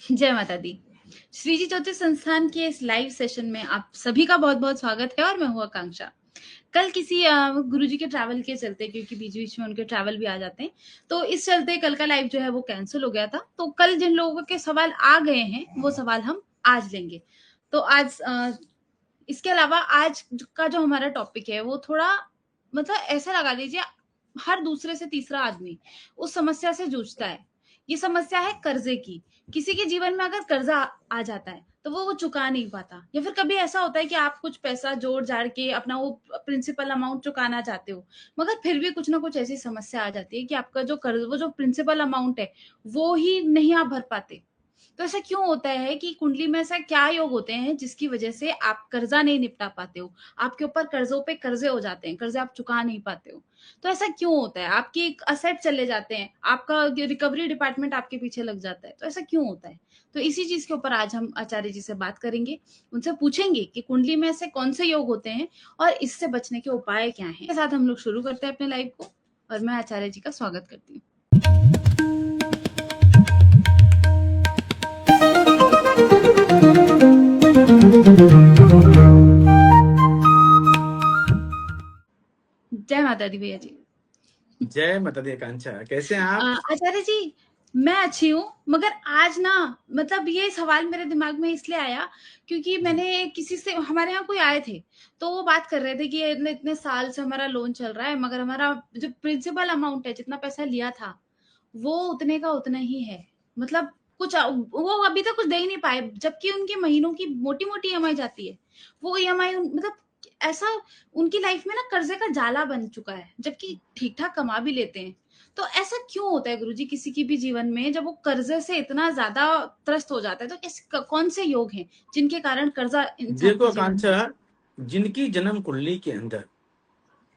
जय माता दी। श्री जी ज्योतिष संस्थान के इस लाइव सेशन में आप सभी का बहुत-बहुत स्वागत है और मैं हूँ आकांक्षा। कल किसी गुरुजी के ट्रैवल के चलते, क्योंकि बीच-बीच में उनके ट्रैवल भी आ जाते हैं, तो इस चलते कल का लाइव जो है वो कैंसल हो गया था। तो कल जिन लोगों के सवाल आ गए हैं, वो सवाल हम आज लेंगे। तो आज इसके अलावा आज का जो हमारा टॉपिक है वो थोड़ा मतलब ऐसा लगा लीजिए, हर दूसरे से तीसरा आदमी उस समस्या से जूझता है। ये समस्या है कर्जे की। किसी के जीवन में अगर कर्जा आ जाता है तो वो चुका नहीं पाता, या फिर कभी ऐसा होता है कि आप कुछ पैसा जोड़ जाड़ के अपना वो प्रिंसिपल अमाउंट चुकाना चाहते हो, मगर फिर भी कुछ ना कुछ ऐसी समस्या आ जाती है कि आपका जो कर्ज, वो जो प्रिंसिपल अमाउंट है वो ही नहीं आप भर पाते। तो ऐसा क्यों होता है कि कुंडली में ऐसा क्या योग होते हैं जिसकी वजह से आप कर्जा नहीं निपटा पाते हो, आपके ऊपर कर्जों पे कर्जे हो जाते हैं, कर्जे आप चुका नहीं पाते हो। तो ऐसा क्यों होता है? आपकी असेट चले जाते हैं, आपका रिकवरी डिपार्टमेंट आपके पीछे लग जाता है, तो ऐसा क्यों होता है? तो इसी चीज के ऊपर आज हम आचार्य जी से बात करेंगे। उनसे पूछेंगे कि कुंडली में ऐसे कौन से योग होते हैं और इससे बचने के उपाय क्या हैं। के साथ हम लोग शुरू करते हैं अपने लाइव को, और मैं आचार्य जी का स्वागत करती हूँ। जय माता दी भैया जी। जय माता दी आकांक्षा, कैसे हैं आप? आचार्य जी, मैं अच्छी हूँ, मगर आज ना मतलब ये सवाल मेरे दिमाग में इसलिए आया क्योंकि मैंने किसी से, हमारे यहाँ कोई आए थे, तो वो बात कर रहे थे कि इतने इतने साल से हमारा लोन चल रहा है, मगर हमारा जो प्रिंसिपल अमाउंट है, जितना पैसा लिया था वो उतने का उतना ही है। मतलब कुछ वो अभी तक कुछ दे ही नहीं पाए, जबकि उनके महीनों की मोटी मोटी ईएमआई जाती है। वो ईएमआई मतलब ऐसा उनकी लाइफ में ना कर्जे का जाला बन चुका है, जबकि ठीक ठाक कमा भी लेते हैं। तो ऐसा क्यों होता है गुरुजी किसी की भी जीवन में, जब वो कर्जे से इतना ज्यादा त्रस्त हो जाता है, तो कौन से योग हैं जिनके कारण कर्जा इंसान देखो के जीवन में। आकांक्षा, जिनकी जन्म कुंडली के अंदर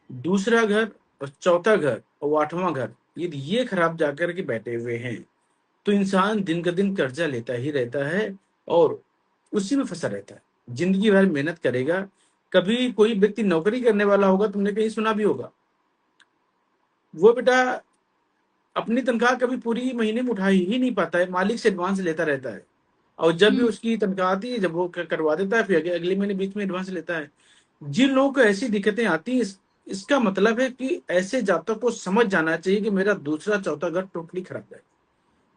दूसरा घर और चौथा घर और आठवां घर यदि ये खराब जाकर के बैठे हुए हैं, तो इंसान दिन का दिन कर्जा लेता ही रहता है और उसी में फंसा रहता है। जिंदगी भर मेहनत करेगा। कभी कोई व्यक्ति नौकरी करने वाला होगा, तुमने कहीं सुना भी होगा, वो बेटा अपनी तनख्वाह कभी पूरी महीने में उठा ही नहीं पाता है, मालिक से एडवांस लेता रहता है। और जब भी हम्म। उसकी तनख्वाह आती है, जब वो करवा देता है, फिर अगले महीने बीच में एडवांस लेता है। जिन लोगों को ऐसी दिक्कतें आती हैं, इसका मतलब है कि ऐसे जातकों को समझ जाना चाहिए कि मेरा दूसरा चौथा घर टोटली खराब है।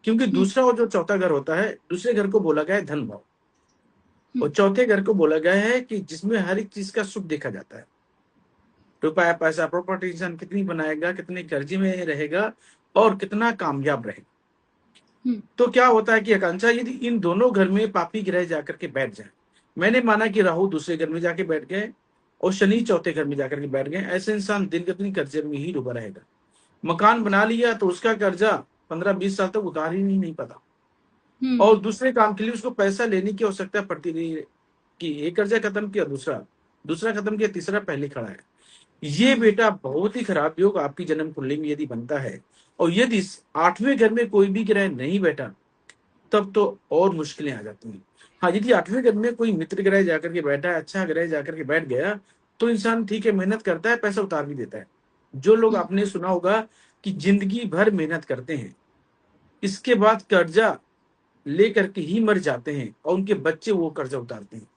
क्योंकि हम्म। दूसरा और जो चौथा घर होता है, दूसरे घर को बोला गया है धन भाव, हम्म। और चौथे घर को बोला गया है कि जिसमें हर एक चीज का सुख देखा जाता है। रुपया पैसा प्रॉपर्टी इंसान कितनी बनाएगा, कितने कर्जे में रहेगा और कितना कामयाब रहेगा। हम्म। तो क्या होता है कि आकांक्षा, यदि इन दोनों घर में पापी ग्रह जाकर के बैठ जाए, मैंने माना कि राहु दूसरे घर में जाके बैठ गए और शनि चौथे घर में जाकर के बैठ गए, ऐसे इंसान दिन प्रतिदिन कर्जे में ही डूबा रहेगा। मकान बना लिया तो उसका कर्जा 15-20 साल तक उतार ही नहीं पाता, और हम्म। दूसरे काम के लिए उसको पैसा लेने की आवश्यकता पड़ती रही है कि एक कर्जा खत्म किया, दूसरा दूसरा खत्म किया, तीसरा पहले खड़ा है। ये हम्म। बेटा बहुत ही खराब योग आपकी जन्म कुंडली में यदि बनता है, और यदि आठवें घर में कोई भी ग्रह नहीं बैठा, तब तो और मुश्किलें आ जाती हैं। हाँ, यदि आठवें घर में कोई मित्र ग्रह जाकर के बैठा है, अच्छा ग्रह जाकर के बैठ गया, तो इंसान ठीक है, मेहनत करता है, पैसा उतार भी देता है। जो लोग हम्म। आपने सुना होगा कि जिंदगी भर मेहनत करते हैं, इसके बाद कर्जा लेकर के ही मर जाते हैं और उनके बच्चे वो कर्जा उतारते हैं।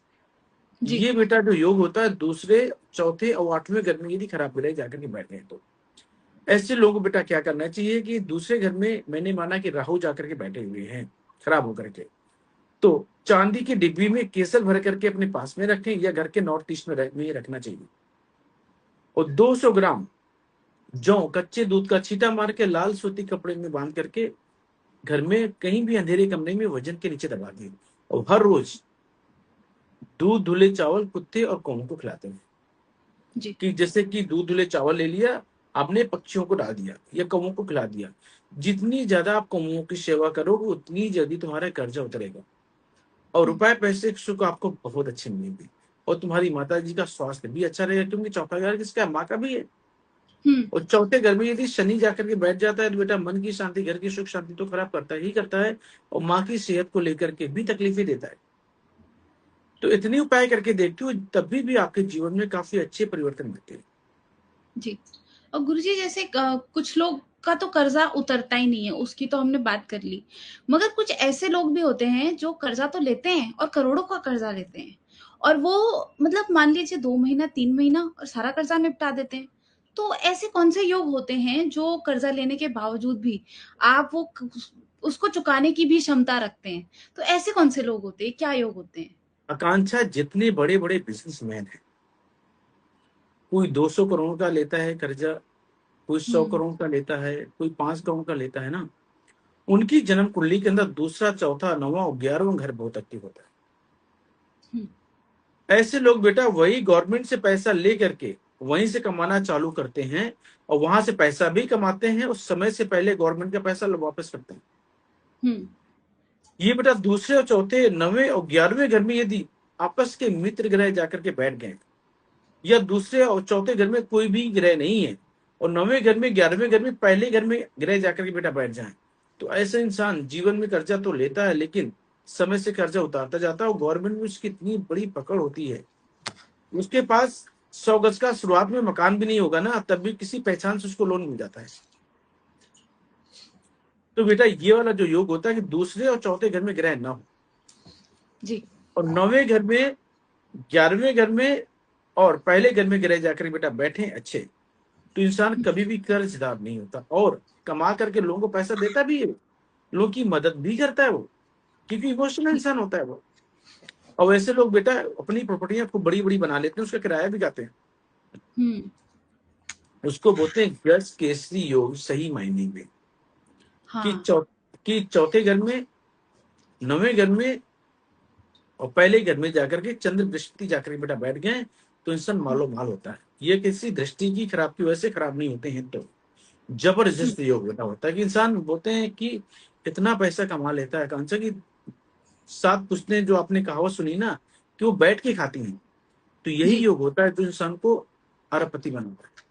जी। ये बेटा जो योग होता है दूसरे चौथे और आठवें घर में यदि खराब ग्रह जाकर के बैठे हैं, तो ऐसे लोगों को बेटा क्या करना चाहिए कि दूसरे घर में, मैंने माना कि राहु जाकर के बैठे हुए हैं खराब होकर के, तो चांदी की डिब्बी में केसर भर करके अपने पास में रखें, या घर के नॉर्थ ईस्ट में रखना चाहिए। और 200 ग्राम जौ कच्चे दूध का छींटा मार के लाल सूती कपड़े में बांध करके घर में कहीं भी अंधेरे कमरे में वजन के नीचे दबा दिए, और हर रोज दूध धुले चावल कुत्ते और कौओं को खिलाते हैं। जी। कि जैसे कि दूध धुले चावल ले लिया, आपने पक्षियों को डाल दिया या कौओं को खिला दिया। जितनी ज्यादा आप कौओं की सेवा करोगे, उतनी जल्दी तुम्हारा कर्जा उतरेगा और हम्म। रुपए पैसे के सुख आपको बहुत अच्छे मिलेंगे, और तुम्हारी माता जी का स्वास्थ्य भी अच्छा रहेगा, क्योंकि चौथा घर किसका है? माँ का भी है। हम्म। और चौथे घर में यदि शनि जाकर के बैठ जाता है, तो बेटा मन की शांति, घर की सुख शांति तो खराब करता ही करता है, और माँ की सेहत को लेकर के भी तकलीफें देता है। तो इतने उपाय करके देखती हूँ, तभी भी आपके जीवन में काफी अच्छे परिवर्तन होते हैं। जी। और गुरुजी जैसे कुछ लोग का तो कर्जा उतरता ही नहीं है, उसकी तो हमने बात कर ली। मगर कुछ ऐसे लोग भी होते हैं जो कर्जा तो लेते हैं और करोड़ों का कर्जा लेते हैं, और वो मतलब मान लीजिए 2 महीना 3 महीना और सारा कर्जा निपटा देते हैं। तो ऐसे कौन से योग होते हैं जो कर्जा लेने के बावजूद भी आप वो उसको चुकाने की भी क्षमता रखते हैं? तो ऐसे कौन से लोग होते हैं, क्या योग होते हैं? आकांक्षा, जितने बड़े बड़े बिजनेसमैन हैं, कोई 200 करोड़ का लेता है कर्जा, कोई 100 हम्म। करोड़ का लेता है, कोई 5 करोड़ का लेता है ना, उनकी जन्म कुंडली के अंदर दूसरा, चौथा, 9वां और 11वां घर बहुत एक्टिव होता हम्म। है। ऐसे लोग बेटा वही गवर्नमेंट से पैसा ले करके वहीं से कमाना चालू करते हैं, और वहां से पैसा भी कमाते हैं, उस समय से पहले गवर्नमेंट का पैसा वापस करते हैं। हम्म। ये बेटा दूसरे और चौथे, 9वें और 11वें घर में यदि आपस के मित्र ग्रह जाकर के बैठ गए, या दूसरे और चौथे घर में कोई भी ग्रह नहीं है, और 9वें घर में, 11वें घर में, पहले घर में ग्रह जाकर के बेटा बैठ जाए, तो ऐसा इंसान जीवन में कर्जा तो लेता है, लेकिन समय से कर्जा उतारता जाता है, और गवर्नमेंट में उसकी इतनी बड़ी पकड़ होती है, उसके पास 100 गज का शुरुआत में मकान भी नहीं होगा ना, तब भी किसी पहचान से उसको लोन मिल जाता है। तो बेटा ये वाला जो योग होता है कि दूसरे और चौथे घर में ग्रह ना हो, जी। और 9वें घर में, 11वें घर में और पहले घर में ग्रह जाकर बेटा बैठे अच्छे, तो इंसान कभी भी कर्जदार नहीं होता, और कमा करके लोगों को पैसा देता भी है, लोगों की मदद भी करता है वो, क्योंकि इमोशनल इंसान होता है वो। और वैसे लोग बेटा अपनी प्रॉपर्टियां खूब बड़ी बड़ी बना लेते हैं, उसका किराया भी गाते हैं। हम्म। उसको बोलते हैं गज केसरी योग, सही मायने में कि हाँ। कि चौथे घर में, 9वें घर में और पहले घर में जाकर के चंद्र दृष्टि जाकर के बेटा बैठ गए, तो इंसान मालो माल होता है। ये किसी दृष्टि की खराब की वजह से खराब नहीं होते हैं, तो हम्म। जबरदस्त योग बेटा होता है कि इंसान बोलते हैं कि इतना पैसा कमा लेता है कांचा की, 7 पुश्तें, जो आपने कहावत सुनी ना कि वो बैठ के खाती हैं, तो यही जी। योग होता है जो इंसान को अरबपति बनाता है।